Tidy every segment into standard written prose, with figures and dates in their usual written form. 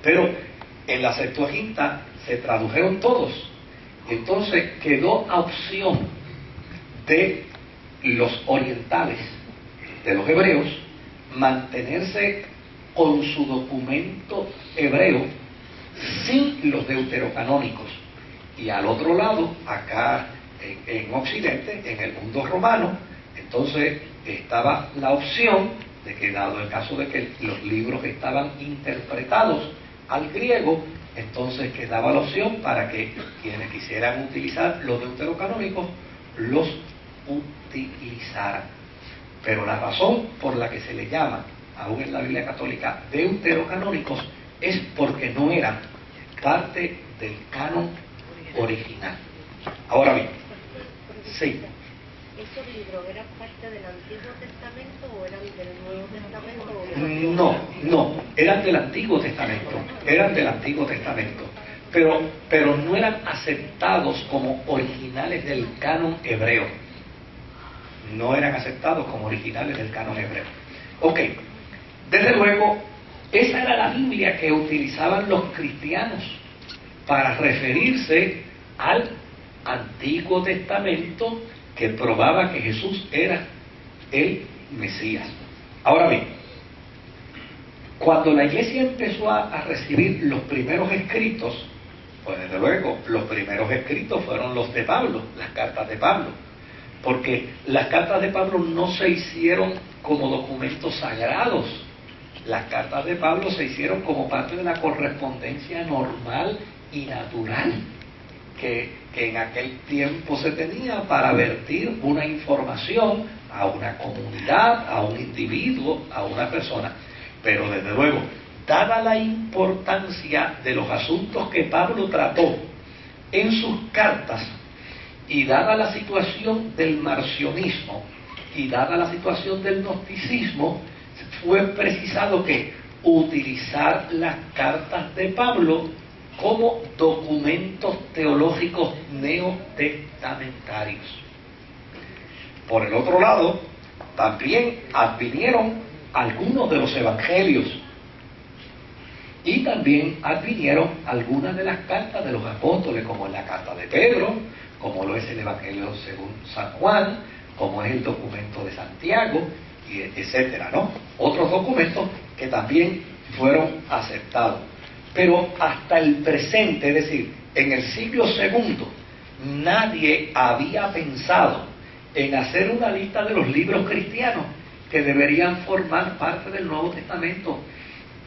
Pero en la Septuaginta se tradujeron todos. Entonces quedó a opción de los orientales, de los hebreos, mantenerse con su documento hebreo sin los deuterocanónicos. Y al otro lado, acá en Occidente, en el mundo romano, entonces estaba la opción de que, dado el caso de que los libros estaban interpretados al griego, entonces quedaba la opción para que quienes quisieran utilizar los deuterocanónicos los utilizaran. Pero la razón por la que se le llama, aún en la Biblia católica, deuterocanónicos, es porque no eran parte del canon original. Ahora bien, sí. ¿Esos libros eran parte del Antiguo Testamento o eran del Nuevo Testamento? No, eran del Antiguo Testamento, pero no eran aceptados como originales del canon hebreo. No eran aceptados como originales del canon hebreo. Ok, desde luego, esa era la Biblia que utilizaban los cristianos para referirse al Antiguo Testamento, que probaba que Jesús era el Mesías. Ahora bien, cuando la iglesia empezó a recibir los primeros escritos, pues desde luego los primeros escritos fueron los de Pablo, las cartas de Pablo, porque las cartas de Pablo no se hicieron como documentos sagrados. Las cartas de Pablo se hicieron como parte de la correspondencia normal y natural que en aquel tiempo se tenía para vertir una información a una comunidad, a un individuo, a una persona. Pero desde luego, dada la importancia de los asuntos que Pablo trató en sus cartas, y dada la situación del marcionismo, y dada la situación del gnosticismo, fue precisado que utilizar las cartas de Pablo como documentos teológicos neotestamentarios. Por el otro lado, también advinieron algunos de los evangelios y también advinieron algunas de las cartas de los apóstoles, como es la carta de Pedro, como lo es el Evangelio según San Juan, como es el documento de Santiago, y etcétera, ¿no? Otros documentos que también fueron aceptados. Pero hasta el presente, es decir, en el siglo segundo, nadie había pensado en hacer una lista de los libros cristianos que deberían formar parte del Nuevo Testamento.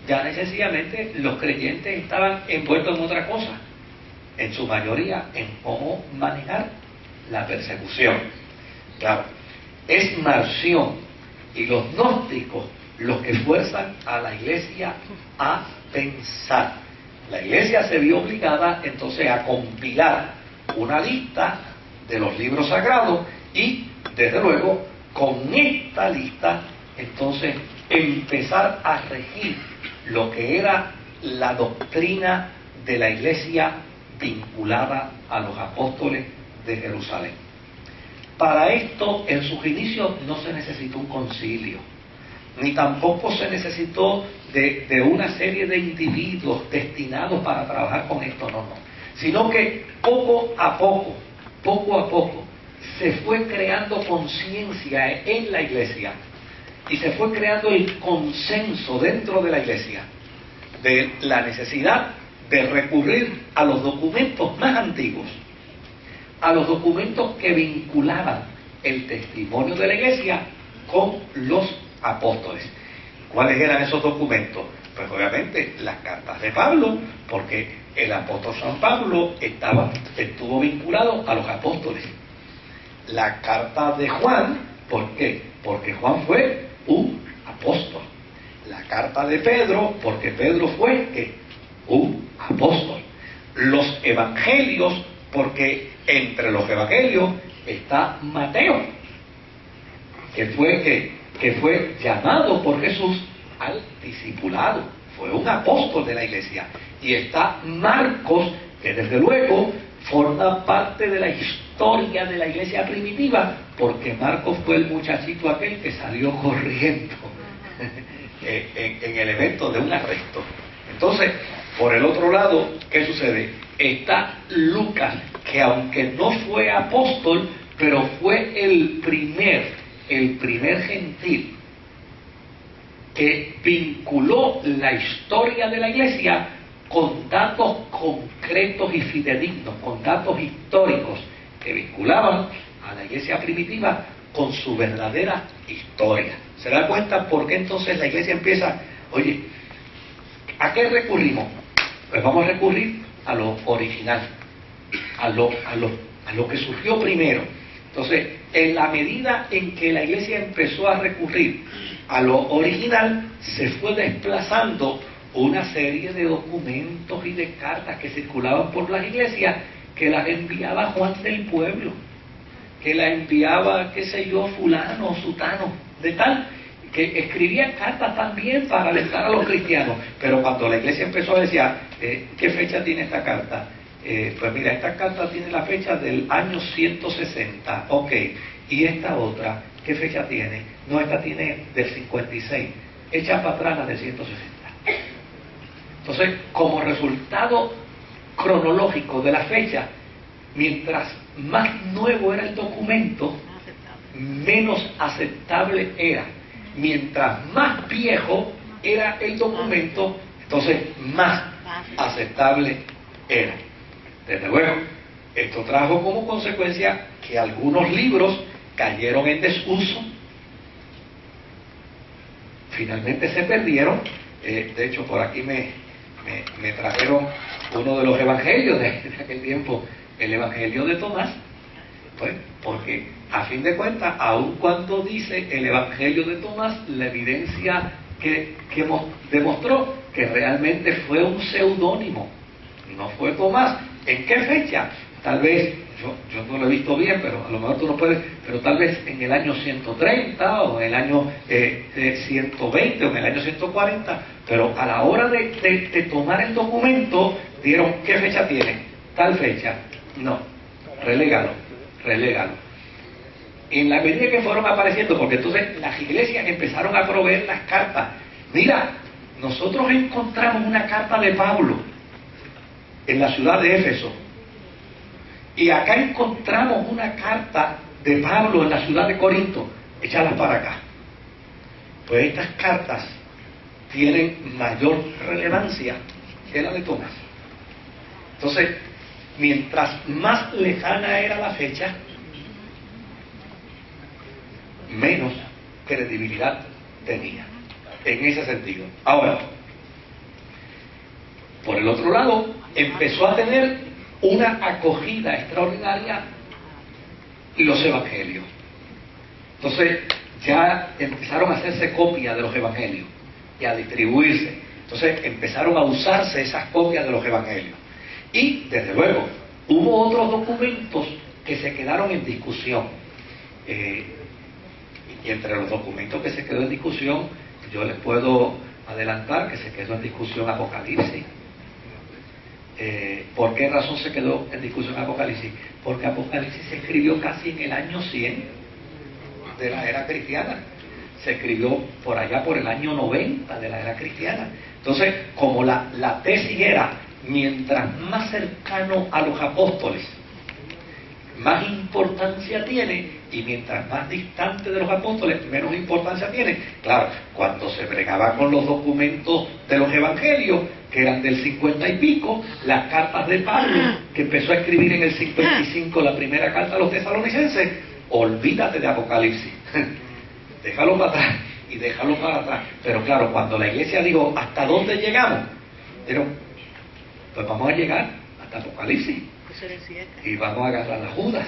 Ya sencillamente los creyentes estaban envueltos en otra cosa, en su mayoría en cómo manejar la persecución. Claro, es Marción y los gnósticos los que fuerzan a la iglesia a pensar. La iglesia se vio obligada entonces a compilar una lista de los libros sagrados y, desde luego, con esta lista entonces empezar a regir lo que era la doctrina de la iglesia vinculada a los apóstoles de Jerusalén. Para esto, en sus inicios, no se necesitó un concilio, ni tampoco se necesitó de una serie de individuos destinados para trabajar con esto, no, sino que poco a poco, se fue creando conciencia en la iglesia y se fue creando el consenso dentro de la iglesia de la necesidad de recurrir a los documentos más antiguos, a los documentos que vinculaban el testimonio de la iglesia con los apóstoles. ¿Cuáles eran esos documentos? Pues obviamente las cartas de Pablo, porque el apóstol San Pablo estuvo vinculado a los apóstoles. La carta de Juan, ¿por qué? Porque Juan fue un apóstol. La carta de Pedro, porque Pedro fue un apóstol. Los evangelios, porque entre los evangelios está Mateo, que fue llamado por Jesús al discipulado, fue un apóstol de la iglesia. Y está Marcos, que desde luego forma parte de la historia de la iglesia primitiva, porque Marcos fue el muchachito aquel que salió corriendo en el evento de un arresto. Entonces, Por el otro lado, ¿qué sucede? Está Lucas, que aunque no fue apóstol, pero fue el primer gentil que vinculó la historia de la iglesia con datos concretos y fidedignos, con datos históricos que vinculaban a la iglesia primitiva con su verdadera historia. ¿Se da cuenta por qué entonces la iglesia empieza? Oye, ¿a qué recurrimos? Pues vamos a recurrir a lo original, a lo que surgió primero. Entonces, en la medida en que la iglesia empezó a recurrir a lo original, se fue desplazando una serie de documentos y de cartas que circulaban por las iglesias, que las enviaba Juan del Pueblo, que las enviaba, qué sé yo, fulano, sutano, de tal, que escribían cartas también para alentar a los cristianos. Pero cuando la iglesia empezó a decir, ¿qué fecha tiene esta carta? Pues mira, esta carta tiene la fecha del año 160, ok, y esta otra, ¿qué fecha tiene? No, esta tiene del 56, echa para atrás la del 160. Entonces, como resultado cronológico de la fecha, mientras más nuevo era el documento, menos aceptable era. Mientras más viejo era el documento, entonces más aceptable era. Desde luego, esto trajo como consecuencia que algunos libros cayeron en desuso, finalmente se perdieron. De hecho, por aquí me trajeron uno de los evangelios de aquel tiempo, el Evangelio de Tomás, pues, porque a fin de cuentas, aun cuando dice el Evangelio de Tomás, la evidencia que demostró que realmente fue un seudónimo, no fue Tomás. ¿En qué fecha? Tal vez, yo no lo he visto bien, pero a lo mejor tú no puedes, pero tal vez en el año 130 o en el año 120 o en el año 140, pero a la hora de tomar el documento, dieron, ¿qué fecha tiene? Tal fecha. No, relégalo. En la medida que fueron apareciendo, porque entonces las iglesias empezaron a proveer las cartas. Mira, nosotros encontramos una carta de Pablo en la ciudad de Éfeso, y acá encontramos una carta de Pablo en la ciudad de Corinto, échalas para acá. Pues estas cartas tienen mayor relevancia que la de Tomás. Entonces, mientras más lejana era la fecha, menos credibilidad tenía, en ese sentido. Ahora, por el otro lado, empezó a tener una acogida extraordinaria los evangelios. Entonces, ya empezaron a hacerse copias de los evangelios y a distribuirse. Entonces, empezaron a usarse esas copias de los evangelios. Y, desde luego, hubo otros documentos que se quedaron en discusión. Y entre los documentos que se quedó en discusión, yo les puedo adelantar que se quedó en discusión Apocalipsis. ¿Por qué razón se quedó en discusión Apocalipsis? Porque Apocalipsis se escribió casi en el año 100 de la era cristiana. Se escribió por allá por el año 90 de la era cristiana. Entonces, como la tesis era, mientras más cercano a los apóstoles, más importancia tiene, y mientras más distante de los apóstoles, menos importancia tiene. Claro, cuando se bregaba con los documentos de los evangelios, que eran del 50 y pico, las cartas de Pablo, que empezó a escribir en el 55 la primera carta a los tesalonicenses, olvídate de Apocalipsis. Déjalo para atrás y déjalo para atrás. Pero claro, cuando la iglesia dijo, ¿hasta dónde llegamos? Pero, pues vamos a llegar hasta Apocalipsis. Y vamos a agarrar a Judas.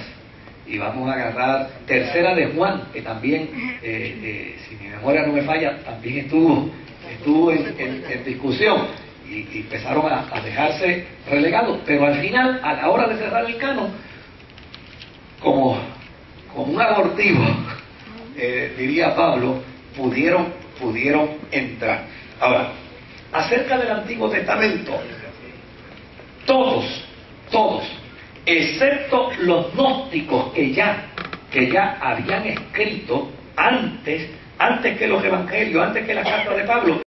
Y vamos a agarrar Tercera de Juan, que también, si mi memoria no me falla, también estuvo en discusión. Y empezaron a dejarse relegados. Pero al final, a la hora de cerrar el canon, como un abortivo, diría Pablo, pudieron entrar. Ahora, acerca del Antiguo Testamento, todos, excepto los gnósticos que ya habían escrito antes que los evangelios, antes que la carta de Pablo,